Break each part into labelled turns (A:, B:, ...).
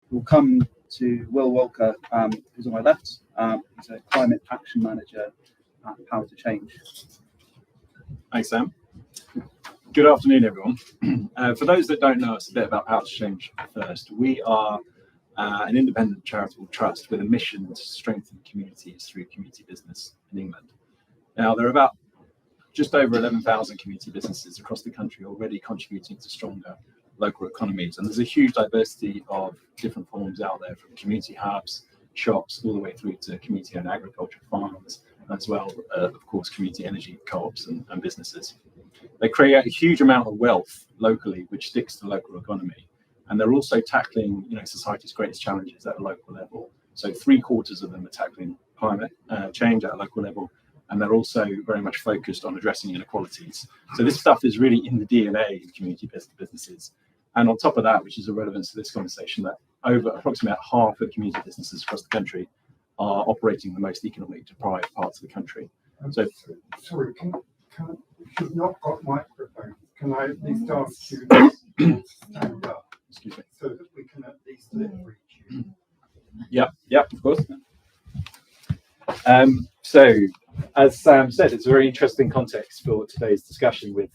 A: We'll come to Will Walker, who's on my left. He's a climate action manager at Power to Change.
B: Thanks, Sam. Good afternoon, everyone. For those that don't know us a bit about Power to Change first, we are an independent charitable trust with a mission to strengthen communities through community business in England. Now, there are about just over 11,000 community businesses across the country already contributing to stronger local economies, and there's a huge diversity of different forms out there, from community hubs, shops, all the way through to community-owned agriculture farms, as well, of course, community energy co-ops and businesses. They create a huge amount of wealth locally, which sticks to the local economy, and they're also tackling, society's greatest challenges at a local level. So 3/4 of them are tackling climate change at a local level, and they're also very much focused on addressing inequalities. So this stuff is really in the DNA of community businesses. And on top of that, which is a relevance to this conversation, that over approximately half of community businesses across the country are operating in the most economically deprived parts of the country.
C: Sorry, you've not got microphone. Can I at least ask you to stand up?
B: Excuse me.
C: So that we can at least lip reach you.
B: Yeah, of course. So, as Sam said, it's a very interesting context for today's discussion, with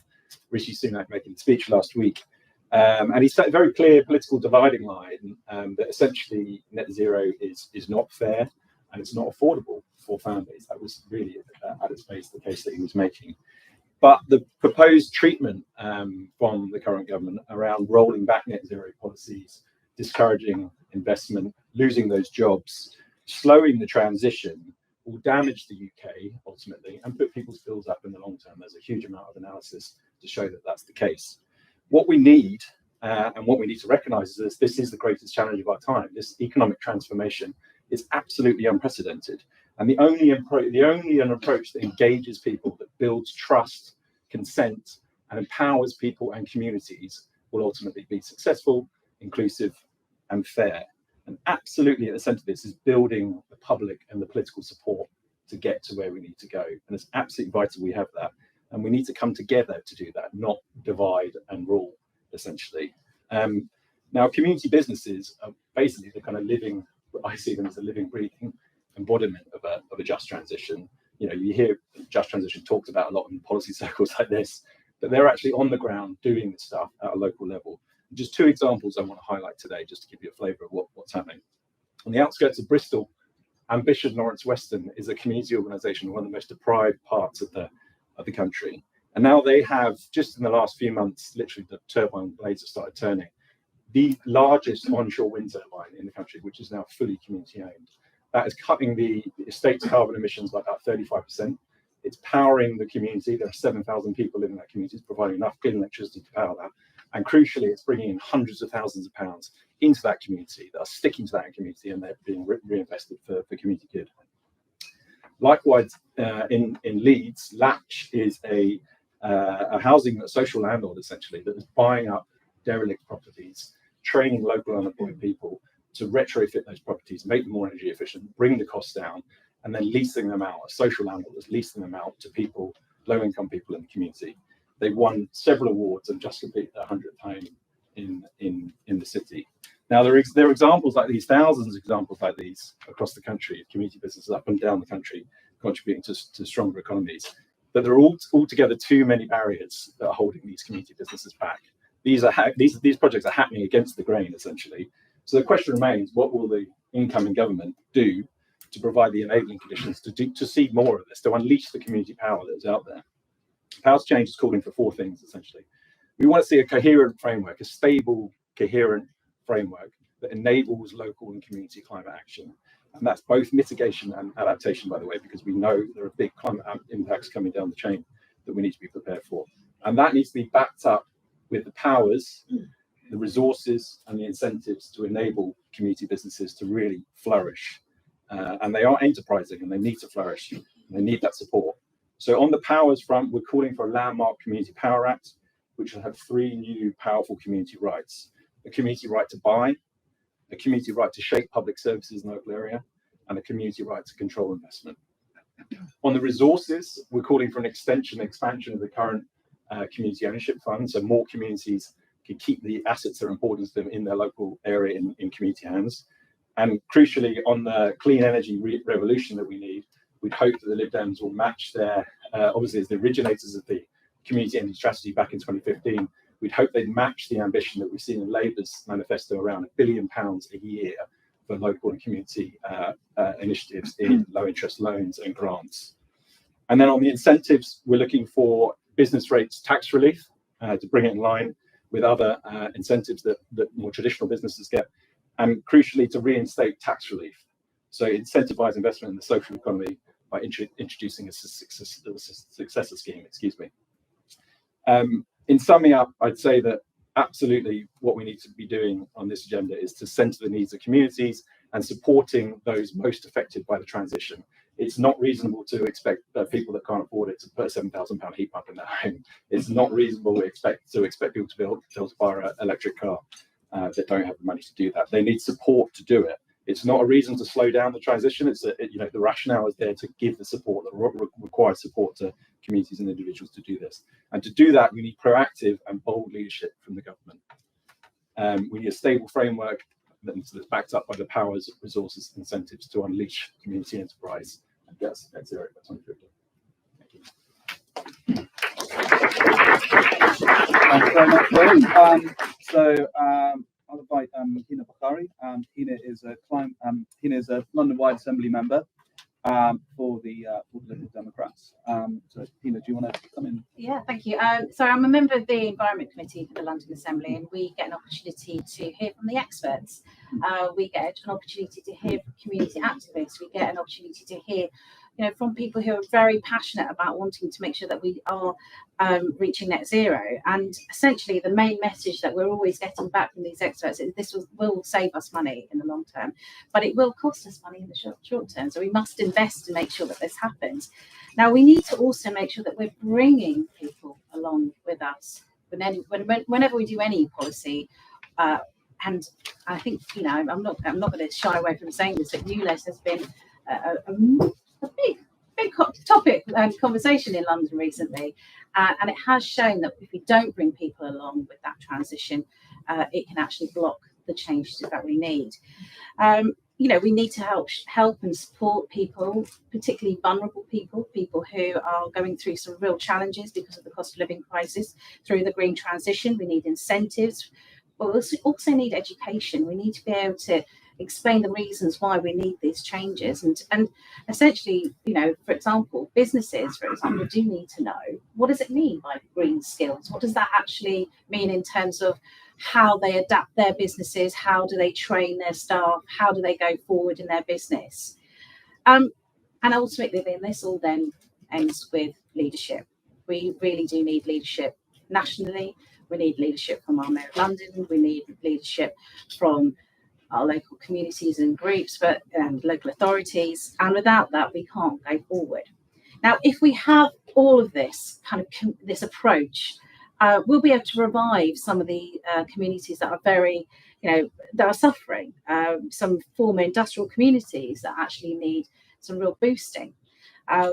B: Rishi Sunak making the speech last week. And he set a very clear political dividing line that essentially net zero is not fair and it's not affordable for families. That was really at its base the case that he was making. But the proposed treatment from the current government around rolling back net zero policies, discouraging investment, losing those jobs, slowing the transition, will damage the UK ultimately and put people's bills up in the long term. There's a huge amount of analysis to show that that's the case. What we need and what we need to recognise is this is the greatest challenge of our time. This economic transformation is absolutely unprecedented, and the only approach that engages people, that builds trust, consent, and empowers people and communities will ultimately be successful, inclusive, and fair. And absolutely at the centre of this is building the public and the political support to get to where we need to go. And it's absolutely vital we have that. And we need to come together to do that, not divide and rule, essentially. Now, community businesses are basically the kind of living, I see them as a living, breathing embodiment of a just transition. You hear just transition talked about a lot in policy circles like this, but they're actually on the ground doing this stuff at a local level. Just two examples I want to highlight today, just to give you a flavour of what's happening. On the outskirts of Bristol, Ambition Lawrence Weston is a community organisation, one of the most deprived parts of the country. And now they have, just in the last few months, literally the turbine blades have started turning, the largest onshore wind turbine in the country, which is now fully community owned. That is cutting the estate's carbon emissions by about 35%. It's powering the community. There are 7,000 people living in that community. It's providing enough clean electricity to power that. And crucially, it's bringing in hundreds of thousands of pounds into that community that are sticking to that community, and they're being reinvested for community good. Likewise, in Leeds, Latch is a housing, a social landlord essentially, that is buying up derelict properties, training local unemployed people to retrofit those properties, make them more energy efficient, bring the costs down, and then leasing them out. A social landlord is leasing them out to people, low-income people in the community. They've won several awards and just completed their 100th home in the city. Now, there are examples like these, thousands of examples like these across the country of community businesses up and down the country contributing to stronger economies. But there are altogether too many barriers that are holding these community businesses back. These projects are happening against the grain, essentially. So the question remains, what will the incoming government do to provide the enabling conditions to see more of this, to unleash the community power that is out there? Power to Change is calling for four things, essentially. We want to see a coherent framework, a stable, coherent framework that enables local and community climate action. And that's both mitigation and adaptation, by the way, because we know there are big climate impacts coming down the chain that we need to be prepared for. And that needs to be backed up with the powers, the resources, and the incentives to enable community businesses to really flourish. And they are enterprising and they need to flourish. And they need that support. So on the powers front, we're calling for a landmark Community Power Act, which will have three new powerful community rights: a community right to buy, a community right to shape public services in the local area, and a community right to control investment. On the resources, we're calling for an expansion of the current community ownership fund, so more communities can keep the assets that are important to them in their local area in community hands. And crucially, on the clean energy revolution that we need, we'd hope that the Lib Dems will match their, obviously as the originators of the community energy strategy back in 2015, we'd hope they'd match the ambition that we've seen in Labour's manifesto around £1 billion a year for local and community initiatives in low interest loans and grants. And then on the incentives, we're looking for business rates tax relief to bring it in line with other incentives that more traditional businesses get, and crucially to reinstate tax relief. So incentivize investment in the social economy by introducing a successor scheme, in summing up, I'd say that absolutely what we need to be doing on this agenda is to centre the needs of communities and supporting those most affected by the transition. It's not reasonable to expect people that can't afford it to put a £7,000 heat pump in their home. It's not reasonable to expect people to be able to buy an electric car that don't have the money to do that. They need support to do it. It's not a reason to slow down the transition. The rationale is there to give the support, the required support to communities and individuals to do this. And to do that, we need proactive and bold leadership from the government. We need a stable framework that's backed up by the powers, resources, and incentives to unleash community enterprise. And that's Eric. That's 2050. Thank you.
A: Thank you very much, Will. I'll invite Hina Bakari. Hina is a London-wide Assembly member for the Liberal Democrats. So Hina, do you want to come in?
D: Yeah, thank you. So I'm a member of the Environment Committee for the London Assembly, and we get an opportunity to hear from the experts. We get an opportunity to hear from community activists. We get an opportunity to hear, from people who are very passionate about wanting to make sure that we are reaching net zero. And essentially, the main message that we're always getting back from these experts is this will save us money in the long term, but it will cost us money in the short term. So we must invest to make sure that this happens. Now, we need to also make sure that we're bringing people along with us whenever we do any policy. And I think, I'm not going to shy away from saying this, that ULEZ has been a big topic and conversation in London recently, and it has shown that if we don't bring people along with that transition, it can actually block the changes that we need. We need to help and support people, particularly vulnerable people who are going through some real challenges because of the cost of living crisis, through the green transition. We need incentives, but we also need education. We need to be able to explain the reasons why we need these changes, and essentially, for example, businesses, do need to know, what does it mean by green skills? What does that actually mean in terms of how they adapt their businesses? How do they train their staff? How do they go forward in their business? And ultimately, this all then ends with leadership. We really do need leadership nationally. We need leadership from our Mayor of London. We need leadership from our local communities and groups, and local authorities. And without that, we can't go forward. Now, if we have all of this this approach, we'll be able to revive some of the communities that are that are suffering, some former industrial communities that actually need some real boosting.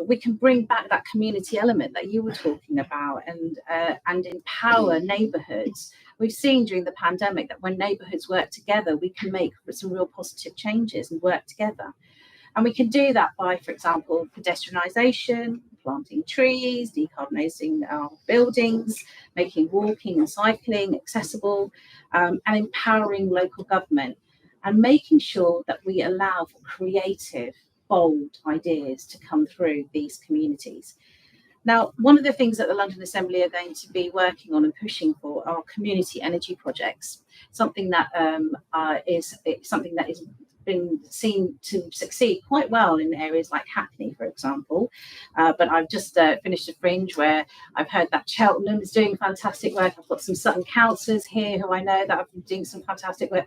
D: We can bring back that community element that you were talking about, and empower neighbourhoods. We've seen during the pandemic that when neighbourhoods work together, we can make some real positive changes and work together. And we can do that by, for example, pedestrianisation, planting trees, decarbonising our buildings, making walking and cycling accessible, and empowering local government, and making sure that we allow for creative, bold ideas to come through these communities. Now, one of the things that the London Assembly are going to be working on and pushing for are community energy projects, something that is been seen to succeed quite well in areas like Hackney, for example. But I've just finished a fringe where I've heard that Cheltenham is doing fantastic work. I've got some Sutton councillors here who I know that have been doing some fantastic work.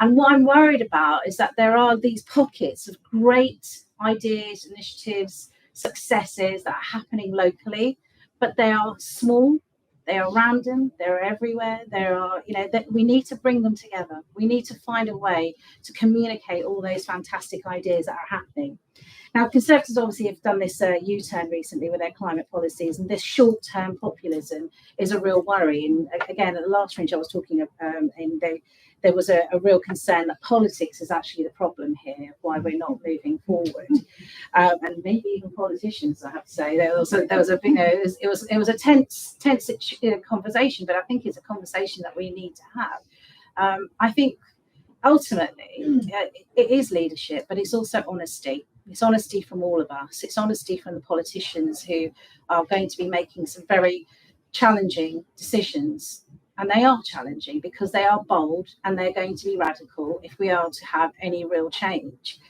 D: And what I'm worried about is that there are these pockets of great ideas, initiatives, successes that are happening locally, but they are small, they are random, they're everywhere. There are, that we need to bring them together. We need to find a way to communicate all those fantastic ideas that are happening. Now, Conservatives obviously have done this U-turn recently with their climate policies, and this short-term populism is a real worry. And again, at the last Fringe I was talking there was a real concern that politics is actually the problem here, why we're not moving forward, and maybe even politicians. I have to say, there was a it was a tense conversation, but I think it's a conversation that we need to have. I think ultimately it is leadership, but it's also honesty. It's honesty from all of us. It's honesty from the politicians who are going to be making some very challenging decisions. And they are challenging because they are bold and they're going to be radical if we are to have any real change.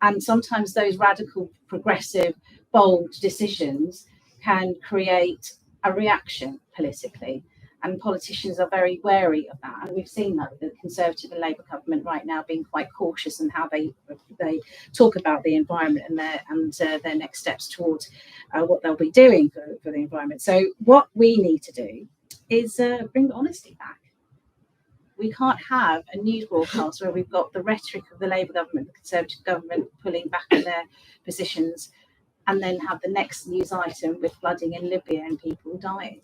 D: And sometimes those radical, progressive, bold decisions can create a reaction politically. And politicians are very wary of that. And we've seen that with the Conservative and Labour government right now being quite cautious in how they talk about the environment and their next steps towards what they'll be doing for the environment. So what we need to do is bring the honesty back. We can't have a news broadcast where we've got the rhetoric of the Labour government, the Conservative government pulling back in their positions, and then have the next news item with flooding in Libya and people dying.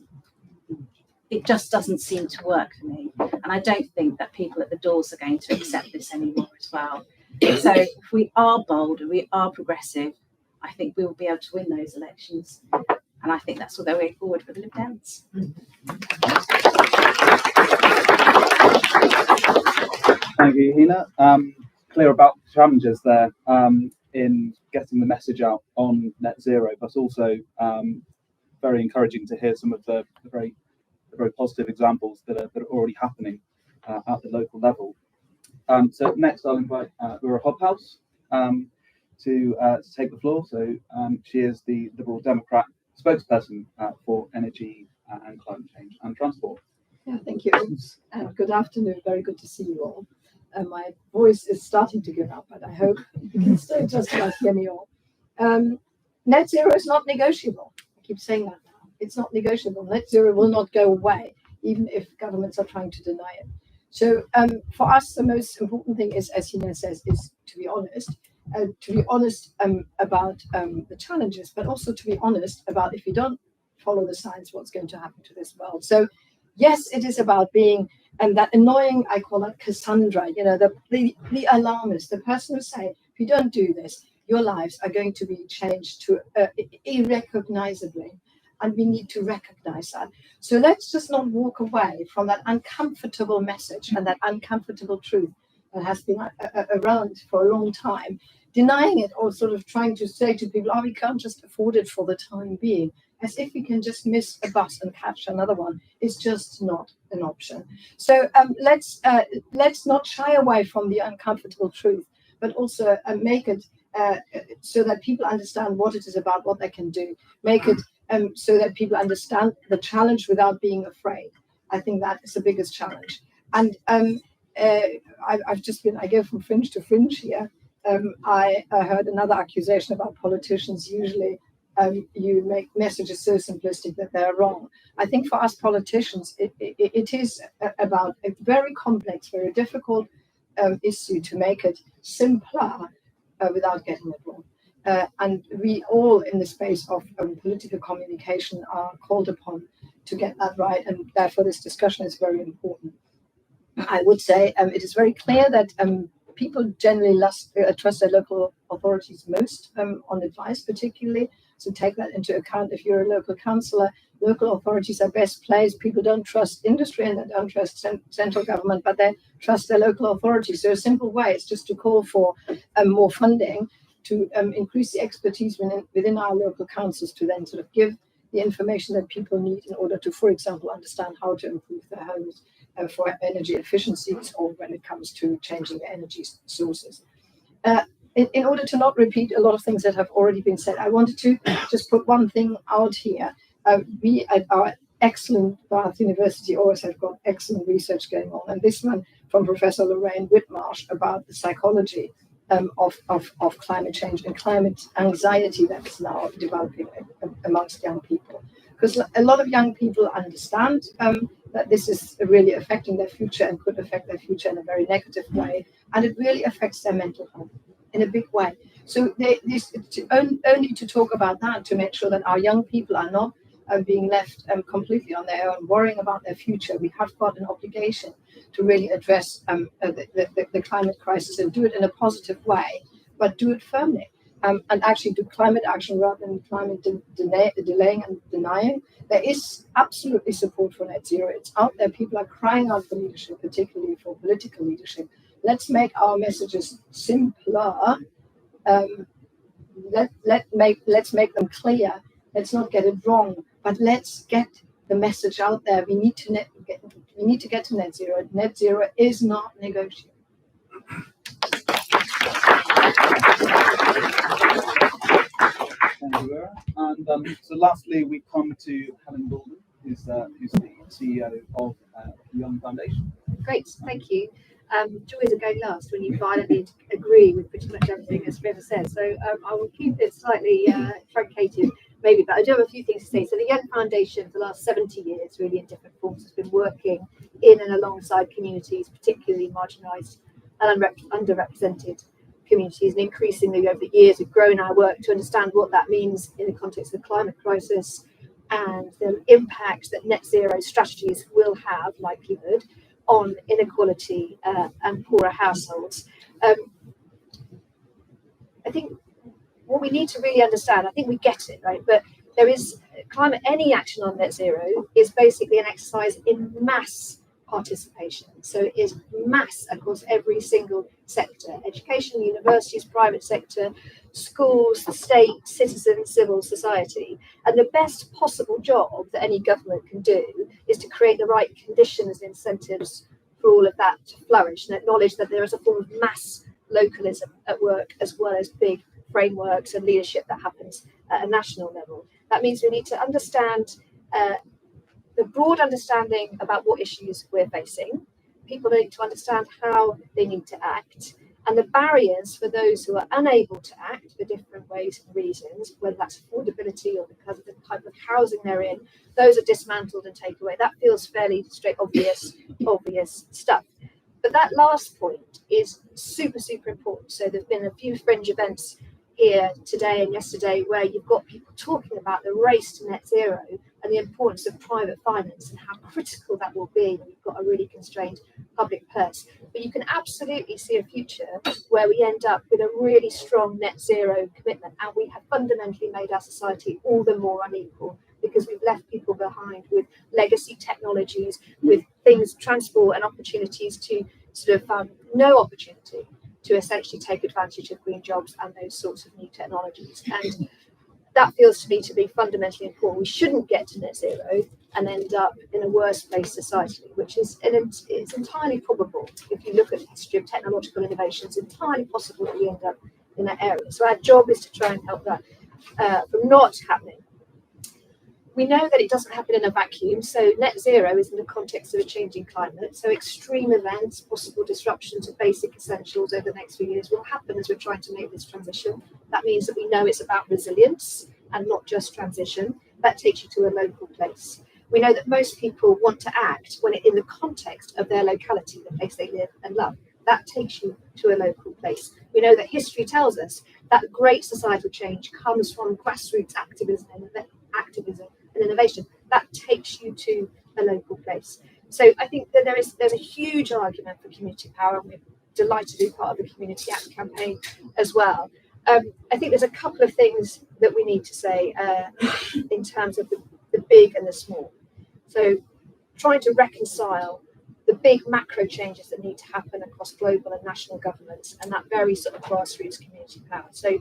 D: It just doesn't seem to work for me. And I don't think that people at the doors are going to accept this anymore as well. So if we are bold and we are progressive, I think we will be able to win those elections. And I think that's what the way forward for the Lib Dems.
A: Thank you, Hina. Clear about the challenges there in getting the message out on net zero, but also very encouraging to hear some of the very positive examples that are already happening at the local level. So next, I'll invite Laura Hobhouse to take the floor. So she is the Liberal Democrat spokesperson for energy and climate change and transport.
E: Yeah, thank you. And good afternoon. Very good to see you all. My voice is starting to give out, but I hope you can still just about hear me all. Net zero is not negotiable. I keep saying that now. It's not negotiable. Net zero will not go away, even if governments are trying to deny it. So for us, the most important thing is, as Hina says, is to be honest. About the challenges, but also to be honest about if you don't follow the science, what's going to happen to this world. So yes, it is about being that annoying, I call it Cassandra, the alarmist, the person who say, if you don't do this, your lives are going to be changed to irrecognizably. And we need to recognize that. So let's just not walk away from that uncomfortable message and that uncomfortable truth that has been around for a long time, denying it or sort of trying to say to people, we can't just afford it for the time being, as if we can just miss a bus and catch another one. It's just not an option. So let's not shy away from the uncomfortable truth, but also make it so that people understand what it is about, what they can do. Make it so that people understand the challenge without being afraid. I think that is the biggest challenge. And I go from fringe to fringe here. I heard another accusation about politicians. Usually you make messages so simplistic that they're wrong. I think for us politicians, it is about a very complex, very difficult issue to make it simpler without getting it wrong. And we all in the space of political communication are called upon to get that right. And therefore this discussion is very important. I would say it is very clear that people generally trust their local authorities most on advice, particularly. So take that into account. If you're a local councillor, local authorities are best placed. People don't trust industry and they don't trust central government, but they trust their local authorities. So a simple way is just to call for more funding to increase the expertise within our local councils to then sort of give the information that people need in order to, for example, understand how to improve their homes for energy efficiencies or when it comes to changing their energy sources. In order to not repeat a lot of things that have already been said, I wanted to just put one thing out here. We at our excellent Bath University always have got excellent research going on, and this one from Professor Lorraine Whitmarsh about the psychology of climate change and climate anxiety that is now developing amongst young people. Because a lot of young people understand that this is really affecting their future and could affect their future in a very negative way. And it really affects their mental health in a big way. So only to talk about that, to make sure that our young people are not being left completely on their own, worrying about their future. We have got an obligation to really address the climate crisis and do it in a positive way, but do it firmly. And actually do climate action rather than climate delaying and denying. There is absolutely support for net zero. It's out there. People are crying out for leadership, particularly for political leadership. Let's make our messages simpler. Let's make them clear. Let's not get it wrong, but let's get the message out there. We need to get to net zero. Net zero is not negotiable.
A: Thank you, Vera. And so lastly, we come to Helen Goulden, who's the CEO of the Young Foundation.
F: Great, thank you. Joys of going last when you violently agree with pretty much everything as River said. So I will keep it slightly truncated, maybe, but I do have a few things to say. So the Young Foundation for the last 70 years, really in different forms, has been working in and alongside communities, particularly marginalised and underrepresented communities, and increasingly over the years we've grown our work to understand what that means in the context of the climate crisis and the impact that net zero strategies will have, likelihood, on inequality and poorer households. I think what we need to really understand, I think we get it, right? But there is any action on net zero is basically an exercise in mass participation. So it is mass across every single sector: education, universities, private sector, schools, the state, citizens, civil society. And the best possible job that any government can do is to create the right conditions and incentives for all of that to flourish, and acknowledge that there is a form of mass localism at work, as well as big frameworks and leadership that happens at a national level. That means we need to understand the broad understanding about what issues we're facing. People need to understand how they need to act, and the barriers for those who are unable to act for different ways and reasons, whether that's affordability or because of the type of housing they're in, those are dismantled and taken away. That feels fairly straight obvious stuff. But that last point is super, super important. So there's been a few fringe events here today and yesterday where you've got people talking about the race to net zero and the importance of private finance and how critical that will be when you've got a really constrained public purse. But you can absolutely see a future where we end up with a really strong net zero commitment, and we have fundamentally made our society all the more unequal because we've left people behind with legacy technologies, with things, transport and opportunities to sort of no opportunity to essentially take advantage of green jobs and those sorts of new technologies. And that feels to me to be fundamentally important. We shouldn't get to net zero and end up in a worse place societally, which is it's entirely probable. If you look at the history of technological innovation, it's entirely possible that we end up in that area. So our job is to try and help that from not happening. We know that it doesn't happen in a vacuum, so net zero is in the context of a changing climate. So extreme events, possible disruption to basic essentials over the next few years will happen as we're trying to make this transition. That means that we know it's about resilience and not just transition. That takes you to a local place. We know that most people want to act when in the context of their locality, the place they live and love. That takes you to a local place. We know that history tells us that great societal change comes from grassroots activism and innovation. That takes you to a local place. So I think that there's a huge argument for community power, and we're delighted to be part of the Community Act campaign as well. I think there's a couple of things that we need to say in terms of the big and the small. So trying to reconcile the big macro changes that need to happen across global and national governments and that very sort of grassroots community power. So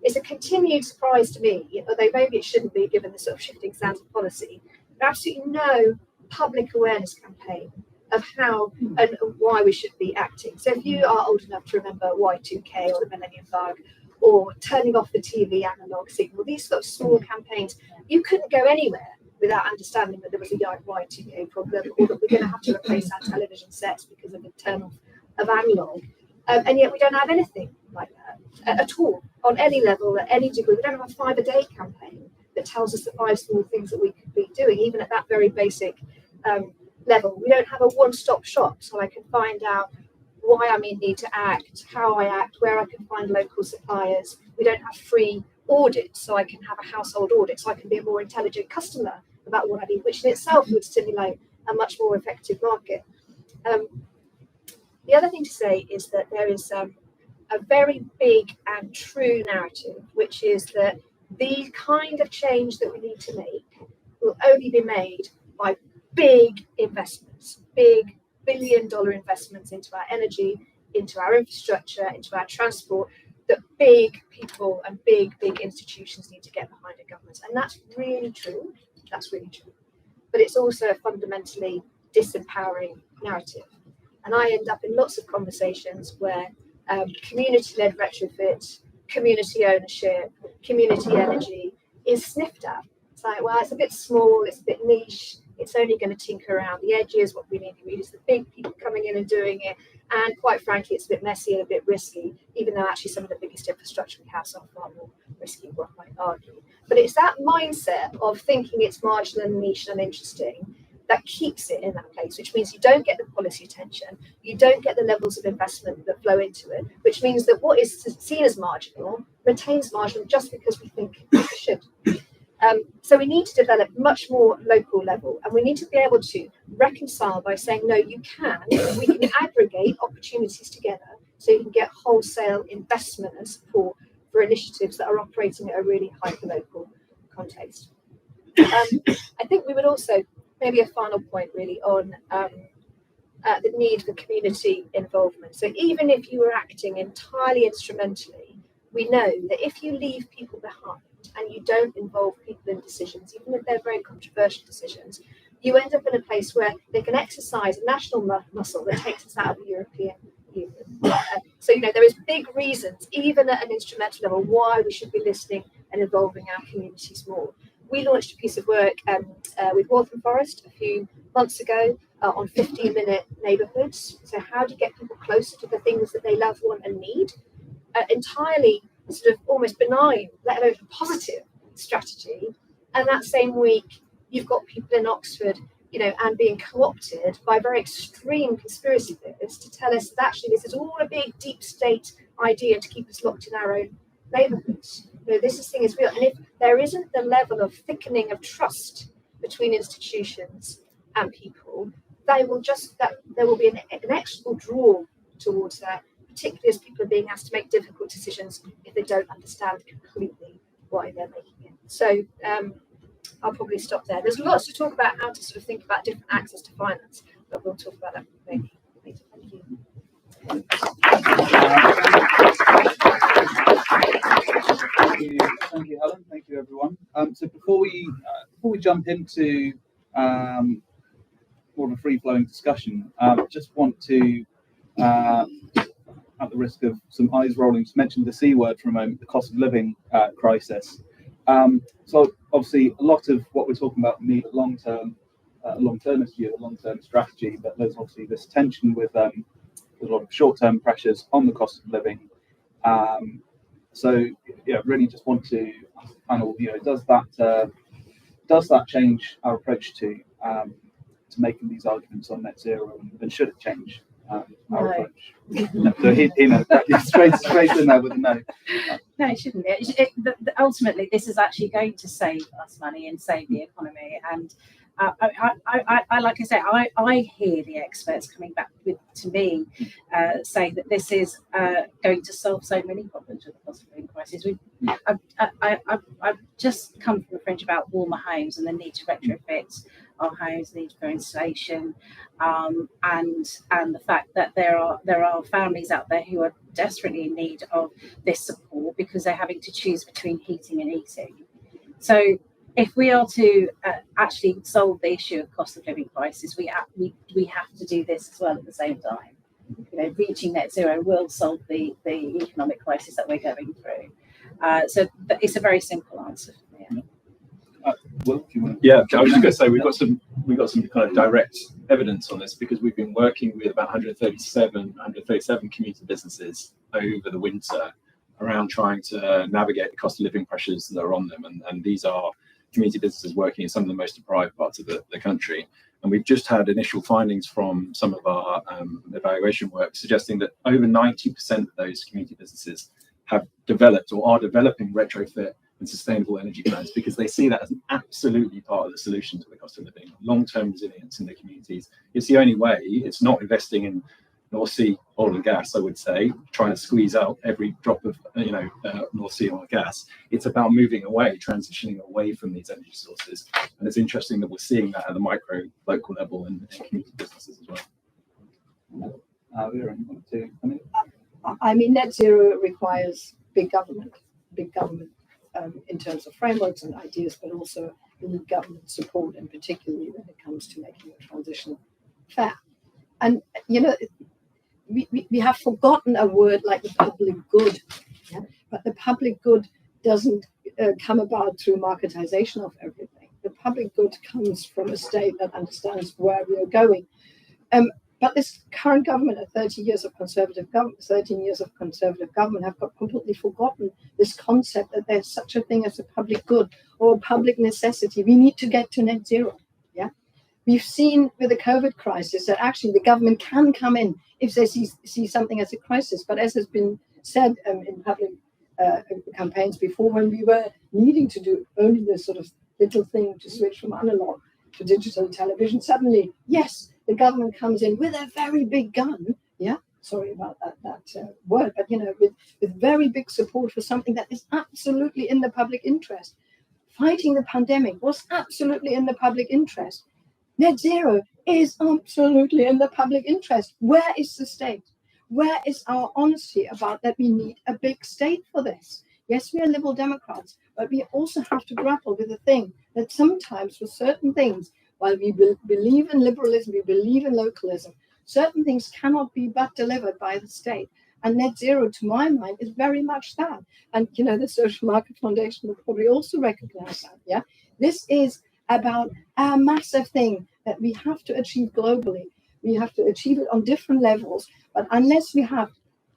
F: it's a continued surprise to me, although maybe it shouldn't be given the sort of shifting sands of policy, but absolutely no public awareness campaign of how and why we should be acting. So if you are old enough to remember Y2K or the Millennium Bug or turning off the TV analog signal, these sort of small campaigns, you couldn't go anywhere without understanding that there was a Y2K problem, or that we're going to have to replace our television sets because of the turn off of analog. And yet we don't have anything like that at all, on any level, at any degree. We don't have a 5 a day campaign that tells us the 5 small things that we could be doing, even at that very basic level. We don't have a one-stop shop, so I can find out why I may need to act, how I act, where I can find local suppliers. We don't have free audits, so I can have a household audit, so I can be a more intelligent customer about what I need, which in itself would stimulate a much more effective market. The other thing to say is that there is a very big and true narrative, which is that the kind of change that we need to make will only be made by big investments, big billion-dollar investments into our energy, into our infrastructure, into our transport, that big people and big institutions need to get behind a government. And that's really true. That's really true. But it's also a fundamentally disempowering narrative. And I end up in lots of conversations where community-led retrofit, community ownership, community energy is sniffed at. It's like, well, it's a bit small, it's a bit niche, it's only going to tinker around the edges. What we need is the big people coming in and doing it. And quite frankly, it's a bit messy and a bit risky, even though actually some of the biggest infrastructure we have are far more risky, one might argue. But it's that mindset of thinking it's marginal and niche and uninteresting that keeps it in that place, which means you don't get the policy attention, you don't get the levels of investment that flow into it, which means that what is seen as marginal retains marginal just because we think it should. So we need to develop much more local level, and we need to be able to reconcile by saying, no, we can aggregate opportunities together so you can get wholesale investment and support for initiatives that are operating at a really hyper-local context. I think we would also, maybe a final point really on the need for community involvement. So even if you were acting entirely instrumentally, we know that if you leave people behind and you don't involve people in decisions, even if they're very controversial decisions, you end up in a place where they can exercise a national muscle that takes us out of the European Union. So, there is big reasons, even at an instrumental level, why we should be listening and involving our communities more. We launched a piece of work with Waltham Forest a few months ago on 15-minute neighbourhoods. So how do you get people closer to the things that they love, want and need? Entirely sort of almost benign, let alone positive strategy. And that same week, you've got people in Oxford, and being co-opted by very extreme conspiracy theorists to tell us that actually this is all a big deep state idea to keep us locked in our own neighbourhoods. This thing is real. And if there isn't the level of thickening of trust between institutions and people, there will be an inexorable draw towards that, particularly as people are being asked to make difficult decisions if they don't understand completely why they're making it. So I'll probably stop there. There's lots to talk about how to sort of think about different access to finance, but we'll talk about that maybe later. Thank you.
A: Thank you, Helen. Thank you, everyone. So before we jump into more of a free-flowing discussion, just want to, at the risk of some eyes rolling, just mention the C word for a moment: the cost of living crisis. So obviously, a lot of what we're talking about need a long-termist view, a long-term strategy, but there's obviously this tension with a lot of short-term pressures on the cost of living. So really just want to panel, does that change our approach to making these arguments on net zero, and should it change our approach? No. So straight in there with a no.
D: No, it shouldn't. Ultimately, this is actually going to save us money and save the economy. And I like I say, I hear the experts coming back to me saying that this is going to solve so many problems with the cost of living crisis. I've just come from a fringe about warmer homes and the need to retrofit our homes, the need for insulation, and the fact that there are families out there who are desperately in need of this support because they're having to choose between heating and eating. So if we are to actually solve the issue of cost of living crisis, we have to do this as well at the same time. Reaching net zero will solve the economic crisis that we're going through. So it's a very simple answer for me.
A: Will, do you want to?
B: Yeah, I was just going to say we've got some kind of direct evidence on this because we've been working with about 137 community businesses over the winter around trying to navigate the cost of living pressures that are on them, and these are community businesses working in some of the most deprived parts of the country. And we've just had initial findings from some of our evaluation work suggesting that over 90% of those community businesses have developed or are developing retrofit and sustainable energy plans because they see that as an absolutely part of the solution to the cost of living. Long-term resilience in the communities. It's the only way. It's not investing in North Sea oil and gas, I would say, trying to squeeze out every drop of North Sea oil and gas. It's about moving away, transitioning away from these energy sources. And it's interesting that we're seeing that at the micro, local level and community businesses as well.
A: Vera, you want to come in?
E: I mean, net zero requires big government in terms of frameworks and ideas, but also we need government support, and particularly when it comes to making the transition fair. And we have forgotten a word like the public good, yeah? But the public good doesn't come about through marketization of everything. The public good comes from a state that understands where we are going. But this current government, 13 years of conservative government, have got completely forgotten this concept that there's such a thing as a public good or a public necessity. We need to get to net zero. Yeah, we've seen with the COVID crisis that actually the government can come in if they see something as a crisis. But as has been said in public campaigns before, when we were needing to do only this sort of little thing to switch from analog to digital television, suddenly, yes, the government comes in with a very big gun, yeah, sorry about that word, but with very big support for something that is absolutely in the public interest. Fighting the pandemic was absolutely in the public interest. Net zero is absolutely in the public interest. Where is the state? Where is our honesty about that we need a big state for this? Yes, we are Liberal Democrats, but we also have to grapple with the thing that sometimes for certain things, while we believe in liberalism, we believe in localism, certain things cannot be but delivered by the state. And net zero, to my mind, is very much that. And, the Social Market Foundation will probably also recognize that, yeah? This is about a massive thing that we have to achieve globally. We have to achieve it on different levels. But unless we have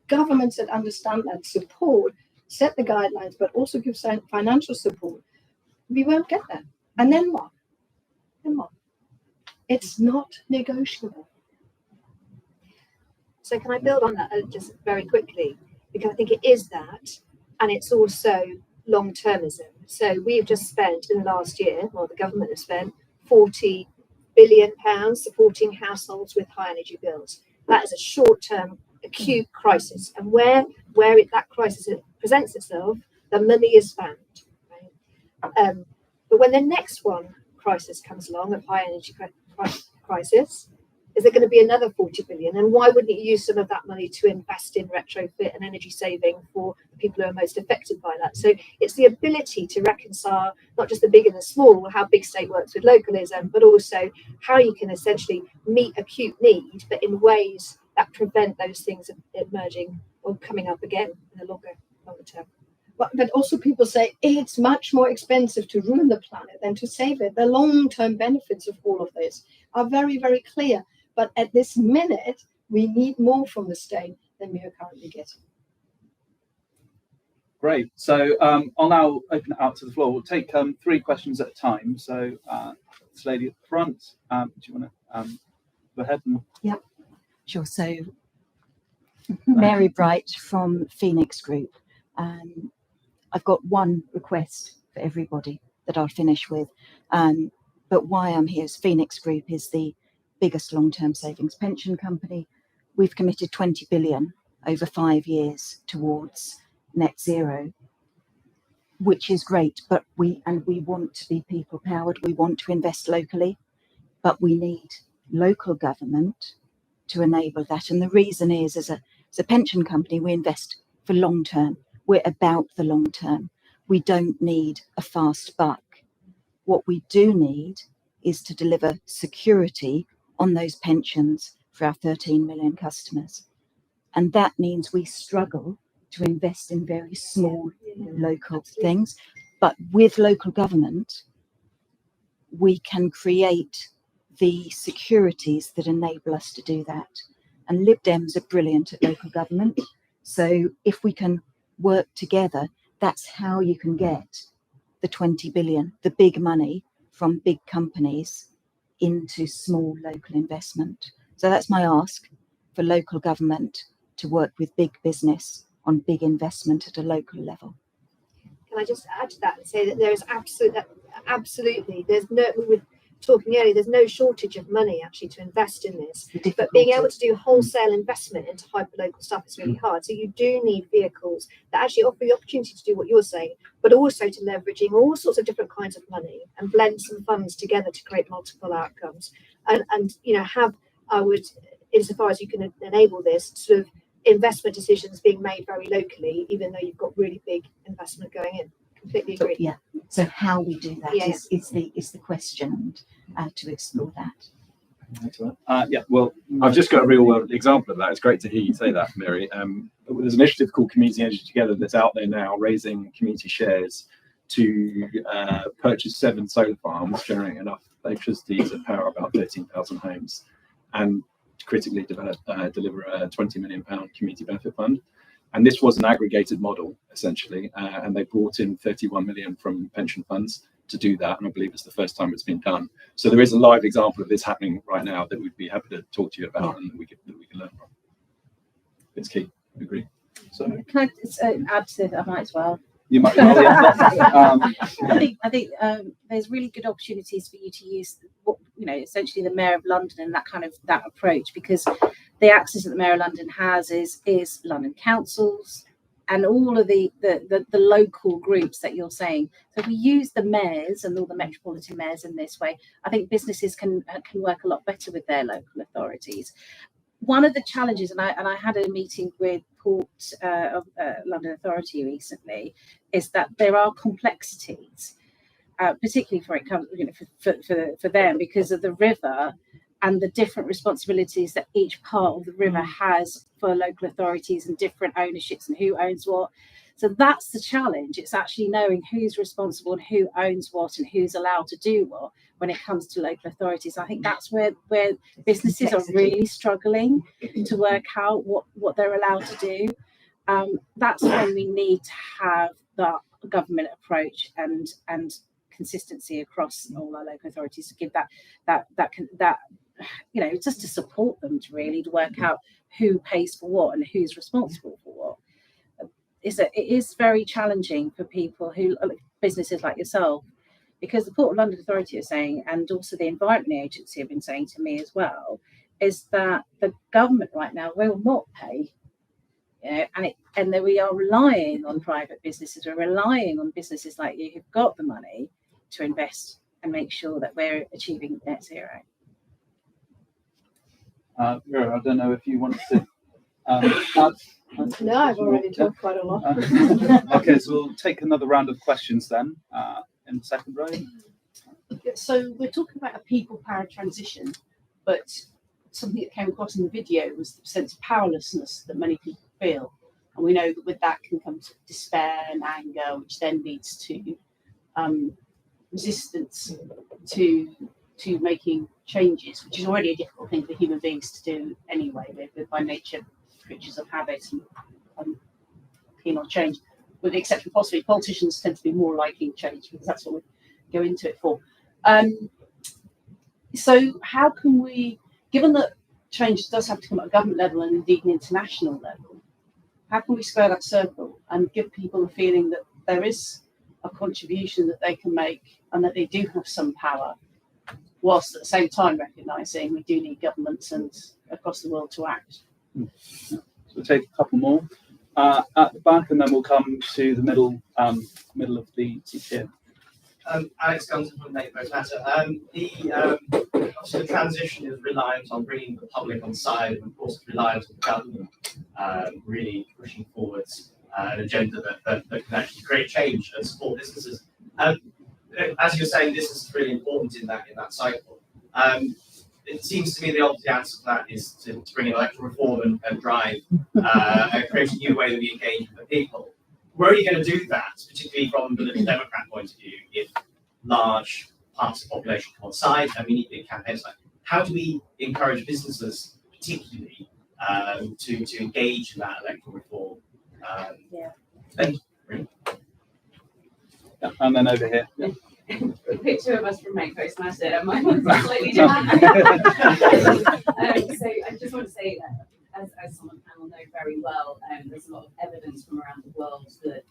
E: governments that understand that, support, set the guidelines, but also give financial support, we won't get there. And then what? It's not negotiable.
F: So can I build on that just very quickly? Because I think it is that, and it's also long-termism. So we've just spent in the last year, well, the government has spent £40 billion supporting households with high energy bills. That is a short-term acute crisis. And where that crisis presents itself, the money is found. Right? But when the next crisis comes along, of high energy crisis, is there going to be another 40 billion? And why wouldn't you use some of that money to invest in retrofit and energy saving for the people who are most affected by that? So it's the ability to reconcile not just the big and the small, how big state works with localism, but also how you can essentially meet acute need, but in ways that prevent those things emerging or coming up again in the longer term.
E: But also people say it's much more expensive to ruin the planet than to save it. The long-term benefits of all of this are very, very clear. But at this minute, we need more from the state than we are currently getting.
A: Great. So I'll now open it out to the floor. We'll take 3 questions at a time. So this lady at the front, do you want to go ahead?
G: Yeah, sure. So Mary Bright from Phoenix Group. I've got one request for everybody that I'll finish with. But why I'm here is Phoenix Group is the biggest long-term savings pension company. We've committed 20 billion over 5 years towards net zero, which is great, but we want to be people powered. We want to invest locally, but we need local government to enable that. And the reason is, as a pension company, we invest for long term. We're about the long term. We don't need a fast buck. What we do need is to deliver security on those pensions for our 13 million customers. And that means we struggle to invest in very small local things. But with local government, we can create the securities that enable us to do that. And Lib Dems are brilliant at local government. So if we can work together, that's how you can get the 20 billion, the big money from big companies into small local investment. So that's my ask for local government to work with big business on big investment at a local level.
F: Can I just add to that and say that there is absolutely, there's no, we were talking earlier, there's no shortage of money actually to invest in this, but being able to do wholesale investment into hyperlocal stuff is really hard. So you do need vehicles that actually offer the opportunity to do what you're saying, but also to leveraging all sorts of different kinds of money and blend some funds together to create multiple outcomes. And you know, have, I would, insofar as you can enable this, sort of investment decisions being made very locally, even though you've got really big investment going in. Completely agree.
G: Yeah. So how we do that
F: Yeah.
G: is the question, and to explore that.
A: Well,
B: I've just got a real world example of that. It's great to hear you say that, Mary. There's an initiative called Community Energy Together that's out there now, raising community shares to purchase 7 solar farms, generating enough electricity to power about 13,000 homes, and critically deliver a £20 million community benefit fund. And this was an aggregated model, essentially, and they brought in 31 million from pension funds to do that, and I believe it's the first time it's been done. So there is a live example of this happening right now that we'd be happy to talk to you about, and that we can learn from. It's key. I agree. So
D: Can I add to that? I might as well.
A: you might be well, yeah.
D: I think there's really good opportunities for you to use, you know, essentially the Mayor of London and that approach, because the access that the Mayor of London has is London councils and all of the local groups that you're saying. So if we use the mayors and all the metropolitan mayors in this way, I think businesses can work a lot better with their local authorities. One of the challenges, and I had a meeting with Port of London Authority recently, is that there are complexities, particularly for it comes, you know, for them, because of the river and the different responsibilities that each part of the river has for local authorities and different ownerships and who owns what. So that's the challenge. It's actually knowing who's responsible and who owns what and who's allowed to do what when it comes to local authorities. I think that's where businesses are really struggling to work out what they're allowed to do. That's when we need to have that government approach and consistency across all our local authorities to give that you know, just to support them to work out who pays for what and who's responsible for what. It is very challenging for people who businesses like yourself, because the Port of London Authority is saying, and also the Environment Agency have been saying to me as well, is that the government right now will not pay. You know, and that we are relying on private businesses, we're relying on businesses like you who've got the money to invest and make sure that we're achieving net zero.
A: Vera, I don't know if you want to add.
E: No, I've already talked quite a lot.
A: Okay, so we'll take another round of questions then in the second row.
H: So we're talking about a people-powered transition, but something that came across in the video was the sense of powerlessness that many people feel. And we know that with that can come despair and anger, which then leads to resistance to making changes, which is already a difficult thing for human beings to do anyway. They're by nature creatures of habit and keen on change, with the exception possibly politicians tend to be more liking change because that's what we go into it for. So how can we, given that change does have to come at a government level and indeed an international level, how can we square that circle and give people a feeling that there is a contribution that they can make and that they do have some power, whilst at the same time recognising we do need governments and across the world to act?
A: So we'll take a couple more at the back, and then we'll come to the middle of the seat here.
I: Alex Gunton from Make Vote Matter. Obviously the transition is reliant on bringing the public on side, and of course it's reliant on the government really pushing forwards an agenda that can actually create change and support businesses. As you're saying, this is really important in that cycle. It seems to me the obvious answer to that is to bring in electoral reform and drive and create a new way that we engage with the people. Where are you going to do that, particularly from the Lib Democrat point of view, if large parts of the population come on side and we need big campaigns? How do we encourage businesses, particularly, to engage in that electoral reform?
A: Yeah, and then over here. Yeah.
J: a picture of us from Make Postmaster, and mine was slightly different. So I just want to say that, as some on the panel know very well, there's a lot of evidence from around the world that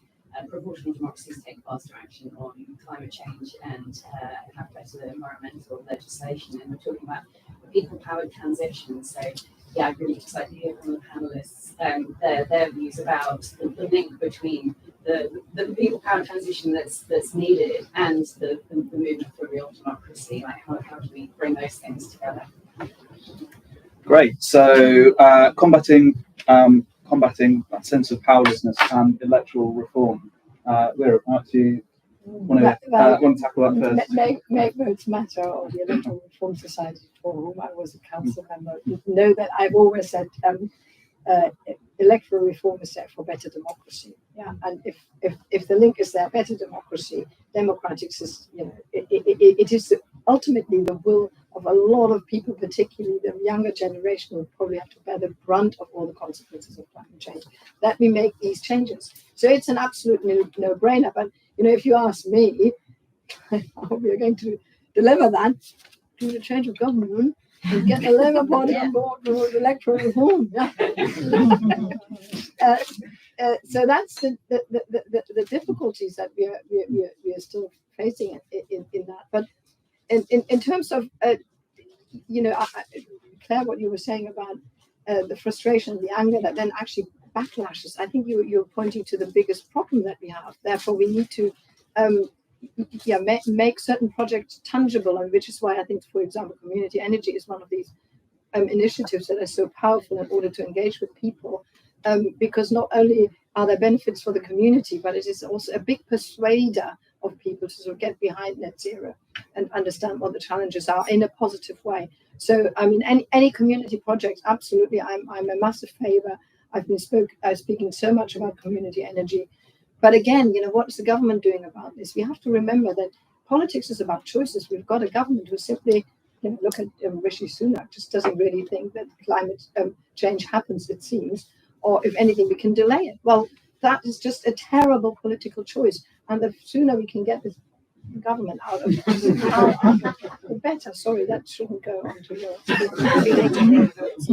J: proportional democracies take faster action on climate change and have better environmental legislation. And we're talking about people-powered transition. So yeah, I'm really excited to hear from the panelists their views about the link between the people-powered transition that's needed and the movement for real democracy. Like how do we bring those things together?
A: Great. So combating that sense of powerlessness and electoral reform. We're about to want to tackle that first.
E: Make Votes Matter, or the Electoral Reform Society, for whom I was a council member, know that I've always said electoral reform is there for better democracy. Yeah, and if the link is there, better democracy, democratic system, it is ultimately the will of a lot of people, particularly the younger generation, who probably have to bear the brunt of all the consequences of climate change, that we make these changes. So it's an absolute no-brainer. But if you ask me, how we are going to deliver that, do the change of government and get the Labour Party on board with electoral reform. Yeah. So that's the difficulties that we are still facing in that. But in terms of Claire, what you were saying about the frustration, the anger that then actually backlashes, I think you're pointing to the biggest problem that we have. Therefore, we need to make certain projects tangible, and which is why I think, for example, community energy is one of these initiatives that are so powerful in order to engage with people, because not only are there benefits for the community, but it is also a big persuader of people to sort of get behind net zero and understand what the challenges are in a positive way. So, I mean, any community project, absolutely, I'm a massive favor. I've been speaking so much about community energy. But again, what is the government doing about this? We have to remember that politics is about choices. We've got a government who simply, look at Rishi Sunak, just doesn't really think that climate change happens, it seems, or if anything, we can delay it. Well, that is just a terrible political choice. And the sooner we can get this government out of it, the better. Sorry, that shouldn't go on to your...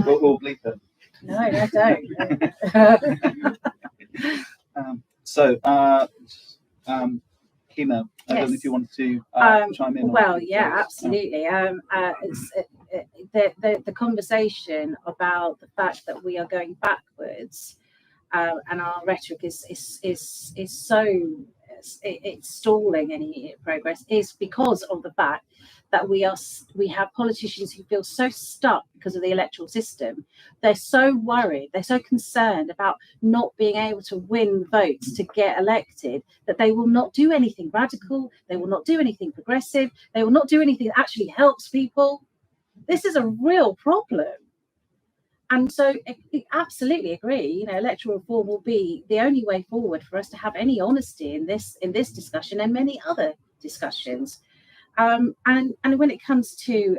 A: We'll bleep it.
D: No, don't.
A: Kina, I don't know if you wanted to chime in.
D: Well, yeah, absolutely. The conversation about the fact that we are going backwards and our rhetoric is so it's stalling any progress is because of the fact that we have politicians who feel so stuck because of the electoral system. They're so worried, they're so concerned about not being able to win votes to get elected that they will not do anything radical, they will not do anything progressive, they will not do anything that actually helps people. This is a real problem. And so I absolutely agree, electoral reform will be the only way forward for us to have any honesty in this discussion and many other discussions. And when it comes to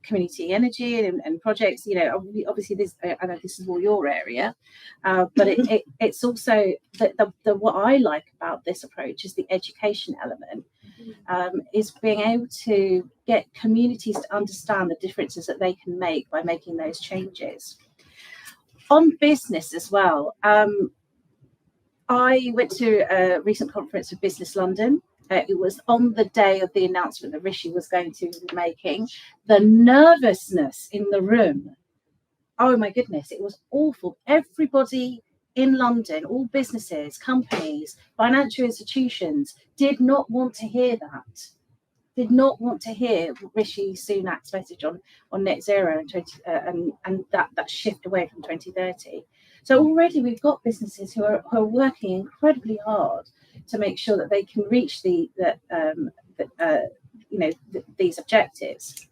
D: community energy and projects, obviously this, I know this is all your area, but it's also the what I like about this approach is the education element, is being able to get communities to understand the differences that they can make by making those changes. On business as well, I went to a recent conference of Business London. It was on the day of the announcement that Rishi was going to be making. The nervousness in the room, oh my goodness, it was awful. Everybody in London, all businesses, companies, financial institutions did not want to hear that. Did not want to hear Rishi Sunak's message on net zero and that shift away from 2030. So already we've got businesses who are working incredibly hard to make sure that they can reach these objectives.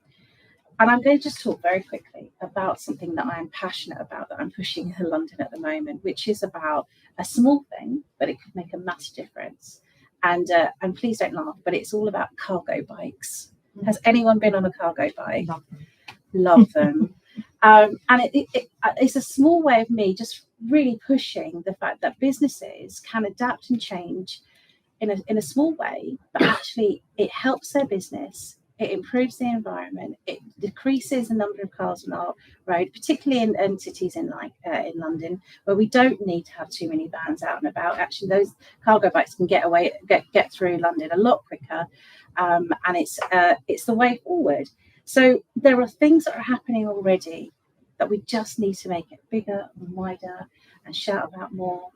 D: And I'm going to just talk very quickly about something that I'm passionate about, that I'm pushing in London at the moment, which is about a small thing, but it could make a massive difference. And please don't laugh, but it's all about cargo bikes. Has anyone been on a cargo bike? Love them. And it's a small way of me just really pushing the fact that businesses can adapt and change in a small way, but actually it helps their business. It improves the environment. It decreases the number of cars on our road, particularly in cities in London, where we don't need to have too many vans out and about. Actually, those cargo bikes can get through London a lot quicker, and it's the way forward. So there are things that are happening already that we just need to make it bigger and wider and shout about more.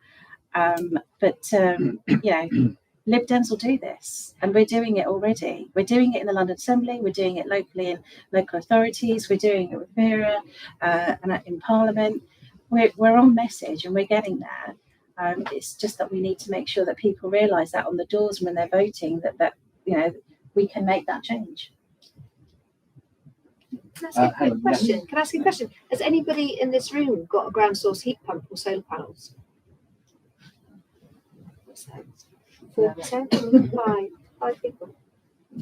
D: Lib Dems will do this, and we're doing it already. We're doing it in the London Assembly, we're doing it locally in local authorities, we're doing it with Vera and in Parliament. We're on message and we're getting there. It's just that we need to make sure that people realise that on the doors when they're voting, that we can make that change.
F: Can I ask you a question? Can I ask you a question? Has anybody in this room got a ground source heat pump or solar panels? 4%? Five people.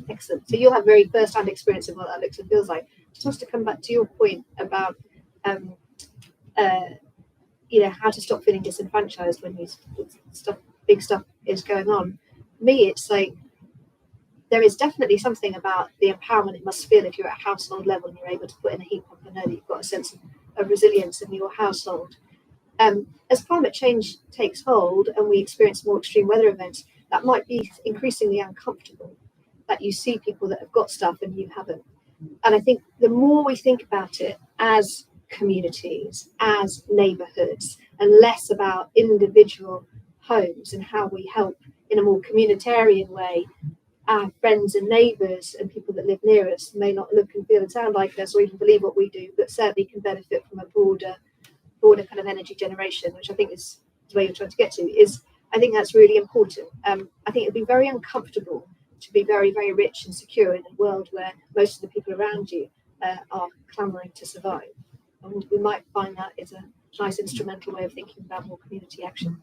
F: Excellent. So you'll have very first-hand experience of what that looks and feels like. Just wants to come back to your point about how to stop feeling disenfranchised when big stuff is going on. For me, it's like there is definitely something about the empowerment it must feel if you're at a household level and you're able to put in a heat pump and know that you've got a sense of resilience in your household. As climate change takes hold and we experience more extreme weather events, that might be increasingly uncomfortable, that you see people that have got stuff and you haven't. And I think the more we think about it as communities, as neighbourhoods, and less about individual homes and how we help in a more communitarian way, our friends and neighbours and people that live near us may not look and feel and sound like us or even believe what we do, but certainly can benefit from a broader kind of energy generation, which I think is the way you're trying to get to, I think that's really important. I think it'd be very uncomfortable to be very, very rich and secure in a world where most of the people around you are clamouring to survive. And we might find that is a nice instrumental way of thinking about more community action.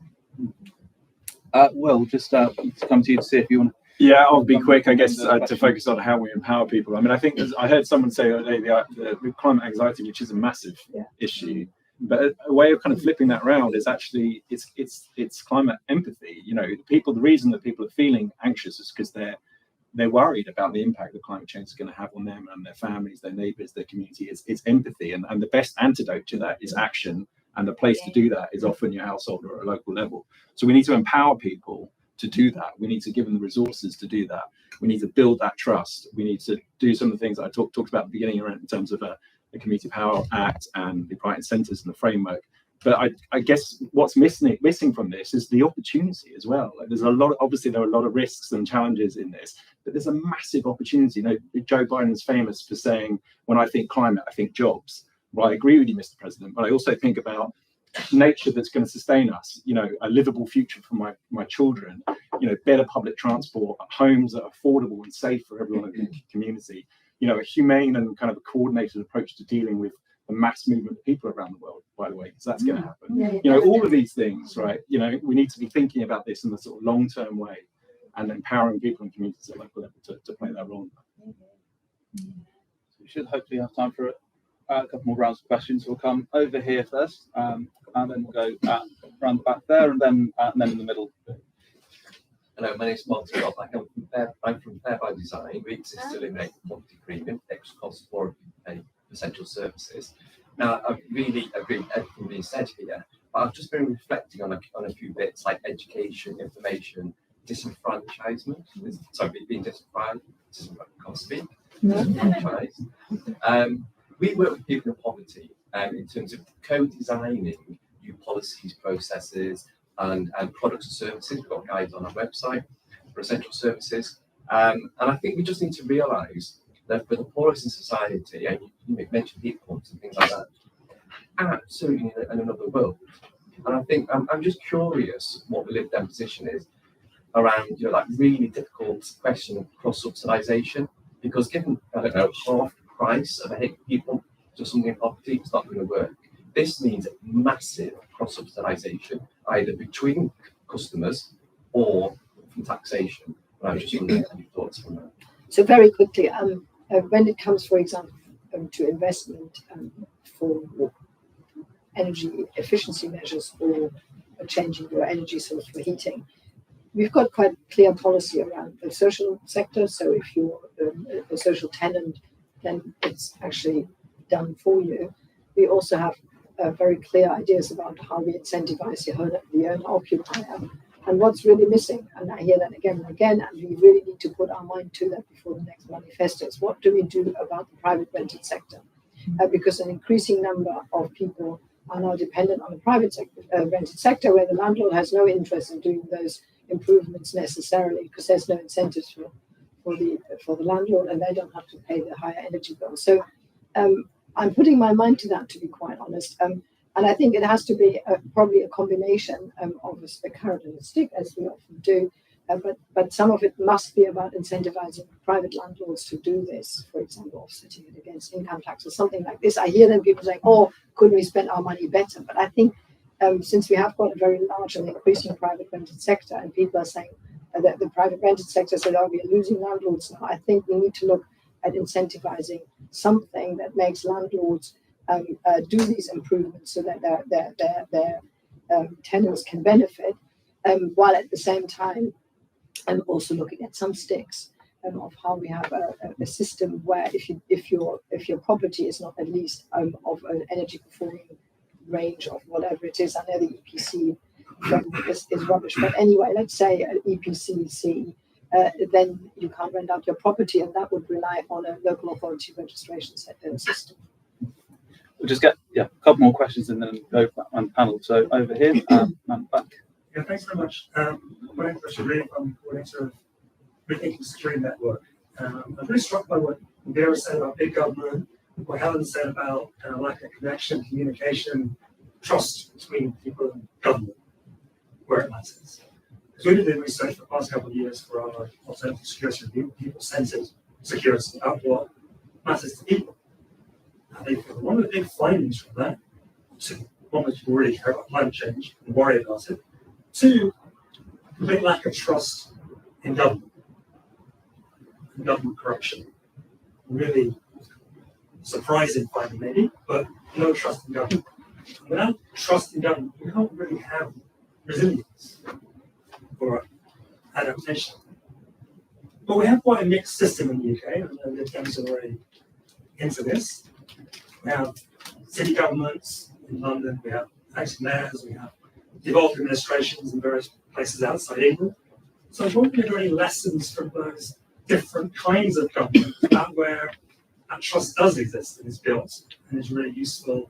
A: Will, just come to you to see if you want.
B: Yeah, I'll be quick, I guess, to focus on how we empower people. I mean, I think I heard someone say the climate anxiety, which is a massive issue, but a way of kind of flipping that around is actually it's climate empathy. The reason that people are feeling anxious is because they're worried about the impact that climate change is going to have on them and their families, their neighbours, their community. It's empathy, and the best antidote to that is action, and the place to do that is often your household or a local level. So we need to empower people to do that. We need to give them the resources to do that. We need to build that trust. We need to do some of the things I talked about at the beginning around in terms of the Community Power Act and the right incentives and the framework. But I guess what's missing from this is the opportunity as well. Like there are a lot of risks and challenges in this, but there's a massive opportunity. Joe Biden is famous for saying, when I think climate, I think jobs. Well, I agree with you, Mr. President, but I also think about nature that's going to sustain us, a livable future for my children, better public transport, homes that are affordable and safe for everyone in the community, a humane and kind of a coordinated approach to dealing with the mass movement of people around the world, by the way, because that's going to happen. All of these things, right? We need to be thinking about this in a sort of long-term way and empowering people and communities at local level to play that role.
A: We should hopefully have time for a couple more rounds of questions. We'll come over here first, and then we'll go around the back there, and then in the middle.
K: Hello, my name is Martin Robb. I'm from Fair by Design. We exist to eliminate poverty premium, extra costs for essential services. Now, I really agree with everything being said here, but I've just been reflecting on a few bits like education, information, disenfranchisement. Sorry, being disenfranchised. Can't speak. Disenfranchised. We work with people in poverty in terms of co-designing new policies, processes, and products and services. We've got guides on our website for essential services. And I think we just need to realise that for the poorest in society, and you mentioned heat pumps and things like that, absolutely in another world. And I think I'm just curious what the Lib Dem position is around really difficult question of cross-subsidisation, because given, half the price of a heat pump to someone in poverty, it's not going to work. This needs massive cross-subsidisation, either between customers or from taxation. And I was just wondering any thoughts on that.
E: So very quickly, when it comes, for example, to investment for energy efficiency measures or changing your energy source for heating, we've got quite clear policy around the social sector. So if you're a social tenant, then it's actually done for you. We also have very clear ideas about how we incentivize the owner occupier. And what's really missing, and I hear that again and again, and we really need to put our mind to that before the next manifesto, is what do we do about the private rented sector? Because an increasing number of people are now dependent on the private sector, rented sector, where the landlord has no interest in doing those improvements necessarily, because there's no incentives for the landlord, and they don't have to pay the higher energy bill. So I'm putting my mind to that, to be quite honest. And I think it has to be probably a combination of a carrot and a stick, as we often do. But some of it must be about incentivizing private landlords to do this, for example, offsetting it against income tax or something like this. I hear them people saying, oh, couldn't we spend our money better? But I think since we have got a very large and increasing private rented sector, and people are saying that the private rented sector said, oh, we are losing landlords now, I think we need to look at incentivizing something that makes landlords do these improvements so that their tenants can benefit, while at the same time also looking at some sticks of how we have a system where if your property is not at least of an energy performing range of whatever it is. I know the EPC is rubbish, but anyway, let's say an EPC C, then you can't rent out your property, and that would rely on a local authority registration system.
A: We'll just get a couple more questions and then go back on the panel. So over here, man back.
L: Yeah, thanks very much. My question really on coordinator of rethinking security network. I'm really struck by what Vera said about big government, what Helen said about lack of connection, communication, trust between people and government, where it matters. Because we did research for the past couple of years for our alternative security review, people-centered security, about what matters to people. I think one of the big findings from that, one, that people really care about climate change and worry about it. Two, a big lack of trust in government and government corruption. Really surprising finding, maybe, but no trust in government. Without trust in government, you can't really have resilience or adaptation. But we have quite a mixed system in the UK, and Lib Dem's already into this. We have city governments in London, we have acting mayors, we have devolved administrations in various places outside England. So I was wondering if there are any lessons from those different kinds of government about where that trust does exist and is built and is really useful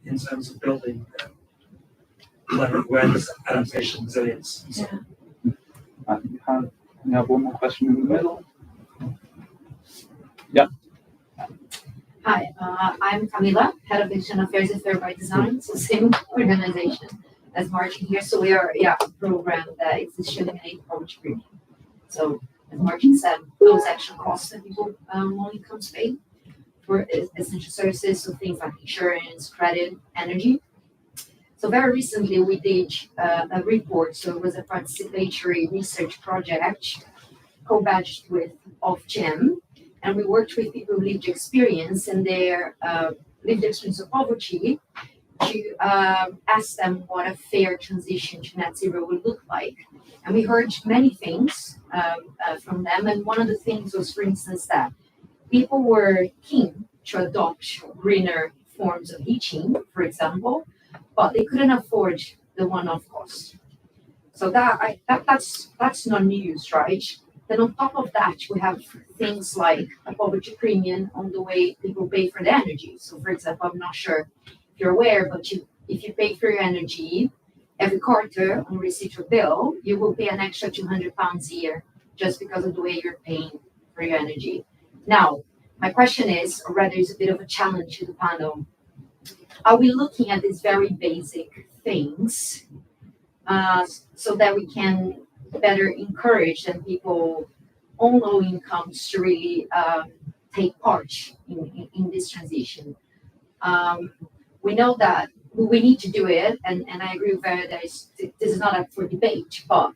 L: in terms of building climate awareness, adaptation, resilience, and so on.
A: I think we have one more question in the middle. Yeah.
M: Hi, I'm Camila, Head of External Affairs at Fair by Design, so same organization as Martin here. So we are a program that exists to eliminate poverty premium. So as Martin said, those extra costs that people only comes pay for essential services, so things like insurance, credit, energy. So very recently we did a report, so it was a participatory research project co-badged with Ofgem. And we worked with people who lived experience and their lived experience of poverty to ask them what a fair transition to net zero would look like. And we heard many things from them. And one of the things was, for instance, that people were keen to adopt greener forms of heating, for example, but they couldn't afford the one-off cost. So that's not news, right? Then on top of that, we have things like a poverty premium on the way people pay for the energy. So for example, I'm not sure if you're aware, but if you pay for your energy every quarter on receipt your bill, you will pay an extra £200 a year just because of the way you're paying for your energy. Now, my question is, or rather is a bit of a challenge to the panel, are we looking at these very basic things so that we can better encourage them people on low incomes to really take part in this transition? We know that we need to do it, and I agree with Vera that this is not up for debate, but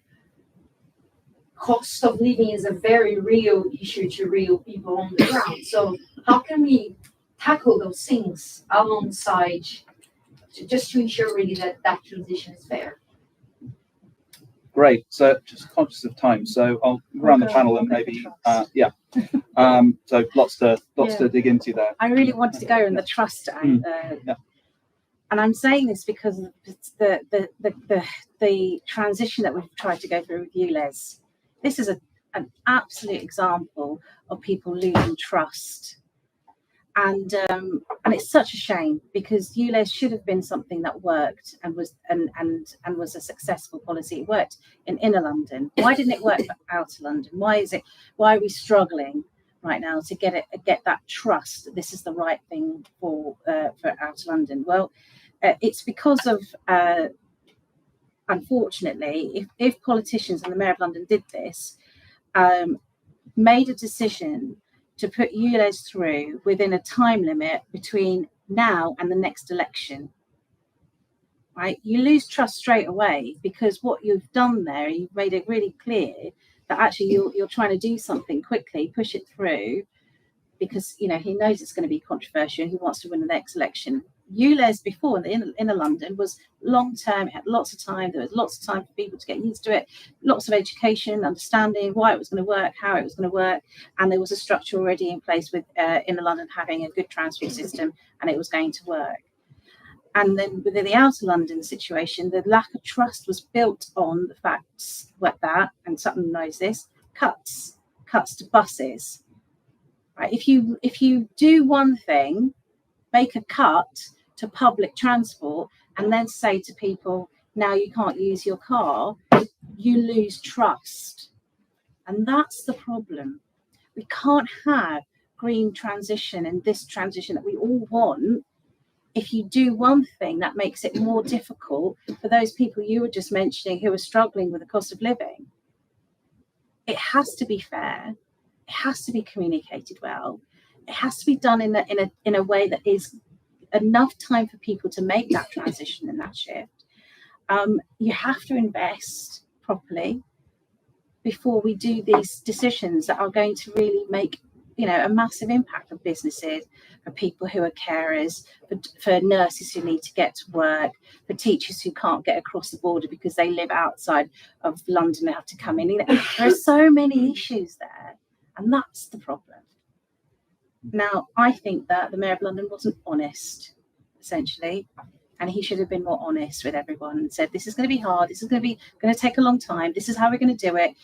M: cost of living is a very real issue to real people on the ground. So how can we tackle those things alongside just to ensure really that transition is fair?
A: Great. So just conscious of time, so I'll run the panel and maybe so lots to dig into there.
D: I really wanted to go in the trust and and I'm saying this because of the transition that we've tried to go through with ULEZ. This is an absolute example of people losing trust. And it's such a shame, because ULEZ should have been something that worked and was was a successful policy. It worked in inner London. Why didn't it work for outer London? Why are we struggling right now to get that trust that this is the right thing for outer London? Well, it's because of unfortunately, if politicians and the Mayor of London did this, made a decision to put ULEZ through within a time limit between now and the next election, right? You lose trust straight away, because what you've done there, you've made it really clear that actually you're trying to do something quickly, push it through, because he knows it's going to be controversial and he wants to win the next election. ULEZ before in the inner London was long term. It had lots of time. There was lots of time for people to get used to it, lots of education, understanding why it was going to work, how it was going to work, and there was a structure already in place with inner London having a good transport system, and it was going to work. And then within the outer London situation, the lack of trust was built on the facts that, and Sutton knows this, cuts to buses. Right? If you do one thing, make a cut to public transport, and then say to people, now you can't use your car, you lose trust. And that's the problem. We can't have green transition and this transition that we all want if you do one thing that makes it more difficult for those people you were just mentioning who are struggling with the cost of living. It has to be fair. It has to be communicated well. It has to be done in a way that is enough time for people to make that transition and that shift. You have to invest properly before we do these decisions that are going to really make a massive impact on businesses, for people who are carers, for nurses who need to get to work, for teachers who can't get across the border because they live outside of London and have to come in. There are so many issues there, and that's the problem. Now, I think that the Mayor of London wasn't honest, essentially, and he should have been more honest with everyone and said, this is going to be hard, this is going to take a long time, this is how we're going to do it.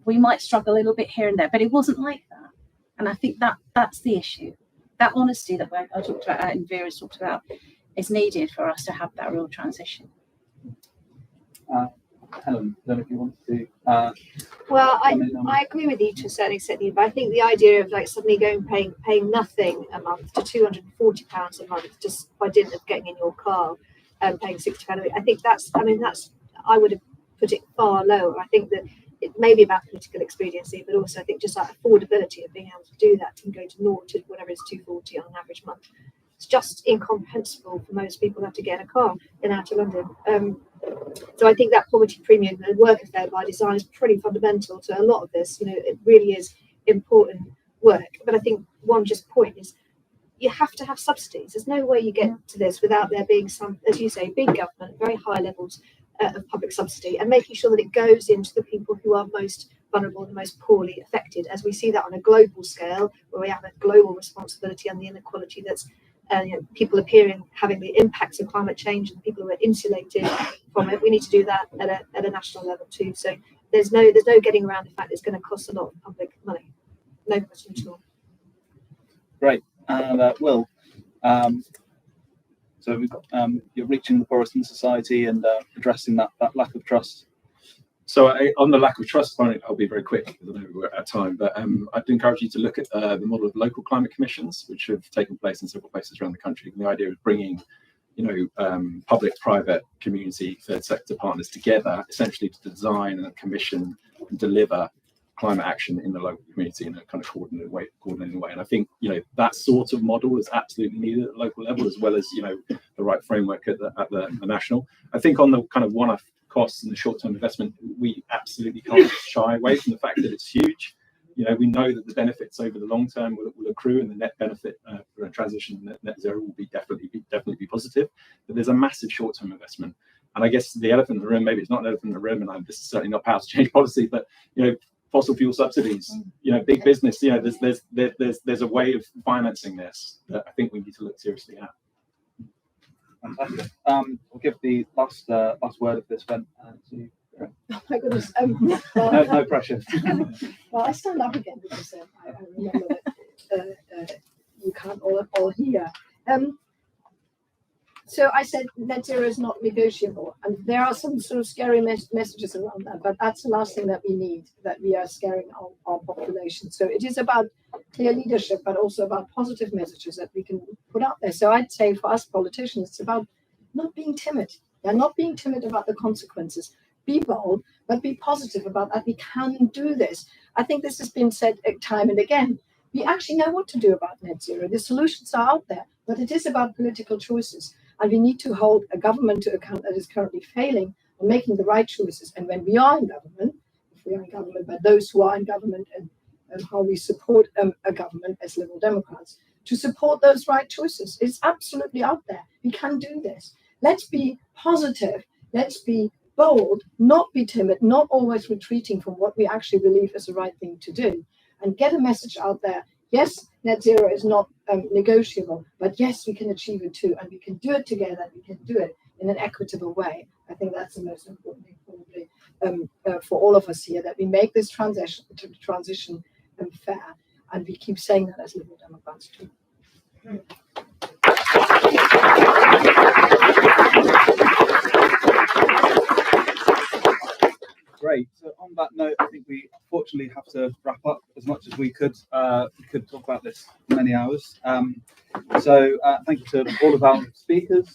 D: We might struggle a little bit here and there, but it wasn't like that. And I think that's the issue. That honesty that I talked about and Vera's talked about is needed for us to have that real transition.
A: Helen, I don't know if you want to.
F: Well, I agree with you to a certain extent, but I think the idea of suddenly paying nothing a month to £240 a month just by dint of getting in your car and paying £60 a week, I think I would have put it far lower. I think that it may be about political expediency, but also I think just like affordability of being able to do that and go to naught to whatever is £240 on an average month. It's just incomprehensible for most people who have to get a car in outer London. So I think that poverty premium and work affair by design is pretty fundamental to a lot of this. It really is important work. But I think one just point is you have to have subsidies. There's no way you get to this without there being some, as you say, big government, very high levels of public subsidy, and making sure that it goes into the people who are most vulnerable and the most poorly affected, as we see that on a global scale, where we have a global responsibility and the inequality that's people having the impacts of climate change and people who are insulated from it. We need to do that at a national level too. So there's no getting around the fact it's going to cost a lot of public money. No question at all.
A: Great. And Will, so we've got you're reaching the poorest in society and addressing that lack of trust.
B: So on the lack of trust point, I'll be very quick because I know we're out of time, but I'd encourage you to look at the model of local climate commissions, which have taken place in several places around the country. And the idea of bringing, public, private, community, third sector partners together, essentially to design and commission and deliver climate action in the local community in a kind of coordinated way. And I think, that sort of model is absolutely needed at the local level, as well as, the right framework at the national. I think on the kind of one-off costs and the short-term investment, we absolutely can't shy away from the fact that it's huge. We know that the benefits over the long term will accrue, and the net benefit for a transition net zero will be definitely be positive. But there's a massive short-term investment, And I guess the elephant in the room, maybe it's not an elephant in the room, and this is certainly not power to change policy, but fossil fuel subsidies, big business, there's a way of financing this that I think we need to look seriously at.
A: Fantastic. We'll give the last word of this event to.
E: Oh my goodness.
A: No pressure.
E: Well, I stand up again because I remember that you can't all hear. So I said net zero is not negotiable, and there are some sort of scary messages around that, but that's the last thing that we need, that we are scaring our population. So it is about clear leadership, but also about positive messages that we can put out there. So I'd say for us politicians, it's about not being timid. Not being timid about the consequences. Be bold, but be positive about that. We can do this. I think this has been said time and again. We actually know what to do about net zero. The solutions are out there, but it is about political choices. And we need to hold a government to account that is currently failing on making the right choices. And when we are in government, if we are in government, but those who are in government and how we support a government as Liberal Democrats, to support those right choices, it's absolutely out there. We can do this. Let's be positive. Let's be bold, not be timid, not always retreating from what we actually believe is the right thing to do, and get a message out there. Yes, net zero is not negotiable, but yes, we can achieve it too, and we can do it together. We can do it in an equitable way. I think that's the most important thing, probably, for all of us here, that we make this transition fair, and we keep saying that as Liberal Democrats too.
A: Great. So on that note, I think we unfortunately have to wrap up. As much as we could talk about this for many hours. So thank you to all of our speakers.